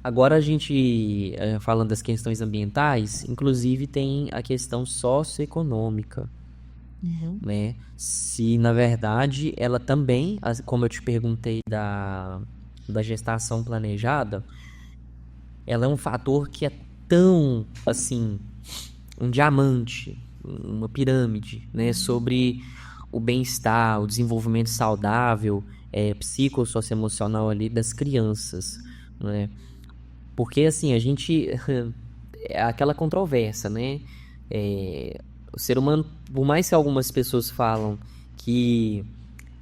Agora a gente, falando das questões ambientais, inclusive tem a questão socioeconômica, né? Se, na verdade, ela também, como eu te perguntei da gestação planejada, ela é um fator que é tão, assim, um diamante, uma pirâmide, né? Sobre o bem-estar, o desenvolvimento saudável, psicossocioemocional ali das crianças, né? Porque, assim, a gente... É aquela controvérsia, né? O ser humano, por mais que algumas pessoas falam que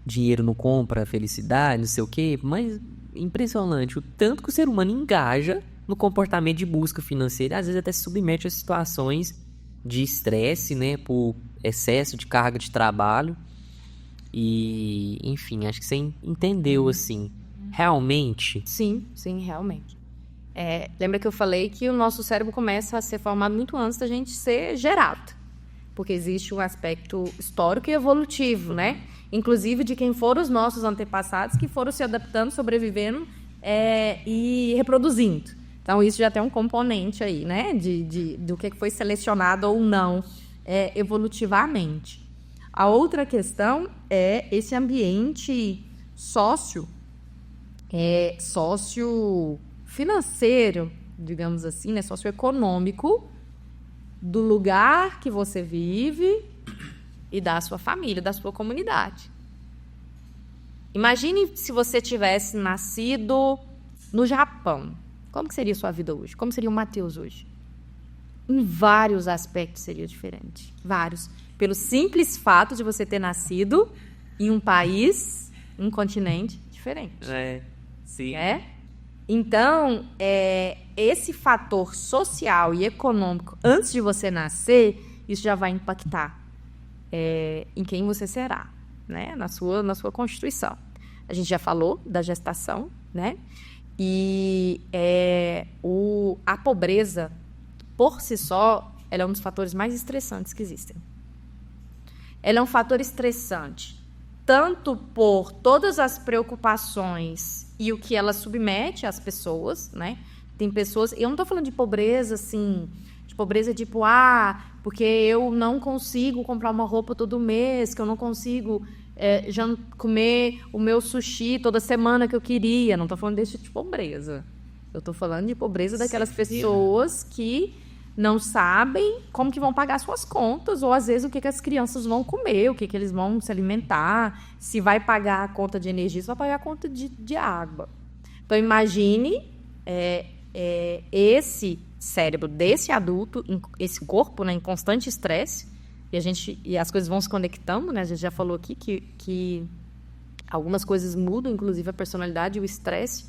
dinheiro não compra felicidade, não sei o quê, mas impressionante o tanto que o ser humano engaja no comportamento de busca financeira, às vezes até se submete a situações de estresse, né? Por excesso de carga de trabalho. E, enfim, acho que você entendeu, assim, realmente... Sim, realmente. Lembra que eu falei que o nosso cérebro começa a ser formado muito antes da gente ser gerado. Porque existe um aspecto histórico e evolutivo, né? Inclusive de quem foram os nossos antepassados que foram se adaptando, sobrevivendo e reproduzindo. Então, isso já tem um componente aí, né? Do que foi selecionado ou não evolutivamente. A outra questão é esse ambiente sociofinanceiro, digamos assim, né? Socioeconômico do lugar que você vive e da sua família, da sua comunidade. Imagine se você tivesse nascido no Japão. Como que seria a sua vida hoje? Como seria o Matheus hoje? Em vários aspectos seria diferente. Vários. Pelo simples fato de você ter nascido em um país, um continente diferente. Sim. Então, esse fator social e econômico, antes de você nascer, isso já vai impactar em quem você será, né? Na sua constituição. A gente já falou da gestação, né? E a pobreza, por si só, ela é um dos fatores mais estressantes que existem. Ela é um fator estressante, tanto por todas as preocupações e o que ela submete às pessoas, né? Tem pessoas... Eu não estou falando de pobreza, assim... De pobreza tipo, porque eu não consigo comprar uma roupa todo mês, que eu não consigo comer o meu sushi toda semana que eu queria. Não estou falando desse tipo de pobreza. Eu estou falando de pobreza daquelas pessoas que não sabem como que vão pagar suas contas, ou às vezes o que as crianças vão comer, o que eles vão se alimentar, se vai pagar a conta de energia, se vai pagar a conta de água. Então, imagine esse cérebro desse adulto, esse corpo, né, em constante estresse, e as coisas vão se conectando, né? A gente já falou aqui que algumas coisas mudam, inclusive a personalidade e o estresse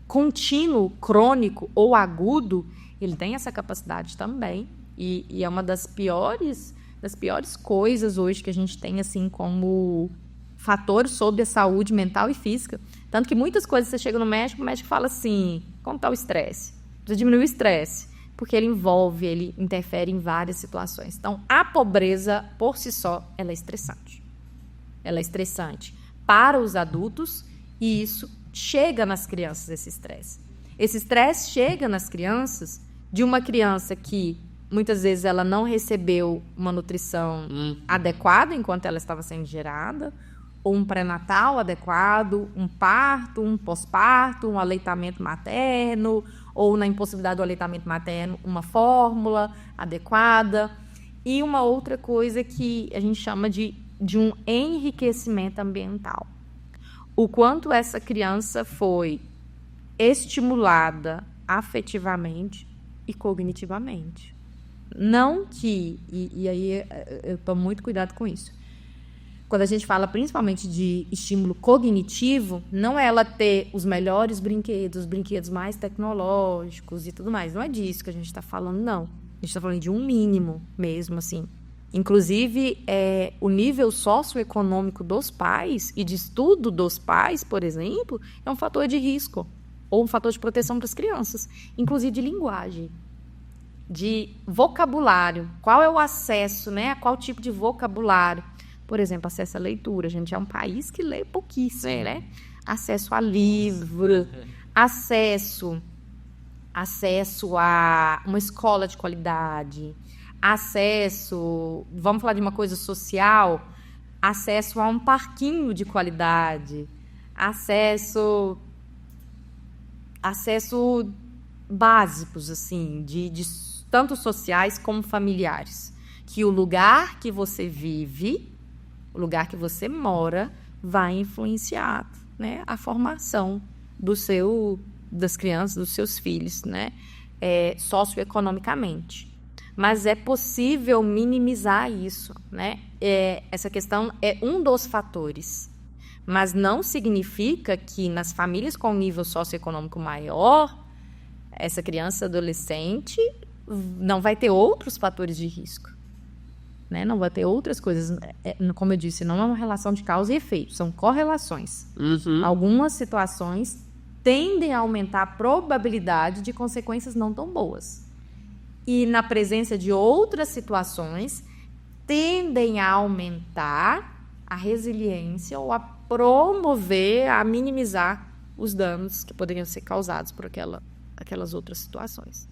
contínuo, crônico ou agudo, ele tem essa capacidade também, e é uma das piores coisas hoje que a gente tem, assim, como fator sobre a saúde mental e física. Tanto que muitas coisas, você chega no médico, o médico fala assim, como está o estresse? Precisa diminuir o estresse, porque ele interfere em várias situações. Então, a pobreza, por si só, ela é estressante. Ela é estressante para os adultos, e isso chega nas crianças, esse estresse. Esse estresse chega nas crianças de uma criança que, muitas vezes, ela não recebeu uma nutrição adequada enquanto ela estava sendo gerada, ou um pré-natal adequado, um parto, um pós-parto, um aleitamento materno, ou, na impossibilidade do aleitamento materno, uma fórmula adequada. E uma outra coisa que a gente chama de um enriquecimento ambiental. O quanto essa criança foi estimulada afetivamente e cognitivamente. Não que... E aí eu tomo muito cuidado com isso. Quando a gente fala principalmente de estímulo cognitivo, não é ela ter os melhores brinquedos, os brinquedos mais tecnológicos e tudo mais. Não é disso que a gente está falando, não. A gente está falando de um mínimo mesmo, assim. Inclusive, o nível socioeconômico dos pais e de estudo dos pais, por exemplo, é um fator de risco ou um fator de proteção para as crianças, inclusive de linguagem, de vocabulário. Qual é o acesso, né? A qual tipo de vocabulário? Por exemplo, acesso à leitura. A gente é um país que lê pouquíssimo, né? Acesso a livro, acesso acesso a uma escola de qualidade, acesso, vamos falar de uma coisa social, acesso a um parquinho de qualidade, acesso básicos, assim, de tanto sociais como familiares. Que o lugar que você vive, o lugar que você mora, vai influenciar, né, a formação das crianças, dos seus filhos, né, socioeconomicamente. Mas é possível minimizar isso, né? Essa questão é um dos fatores. Mas não significa que nas famílias com nível socioeconômico maior, essa criança adolescente não vai ter outros fatores de risco, né? Não vai ter outras coisas. Como eu disse, não é uma relação de causa e efeito, são correlações. Algumas situações tendem a aumentar a probabilidade de consequências não tão boas. E na presença de outras situações, tendem a aumentar a resiliência ou a promover, a minimizar os danos que poderiam ser causados por aquelas outras situações.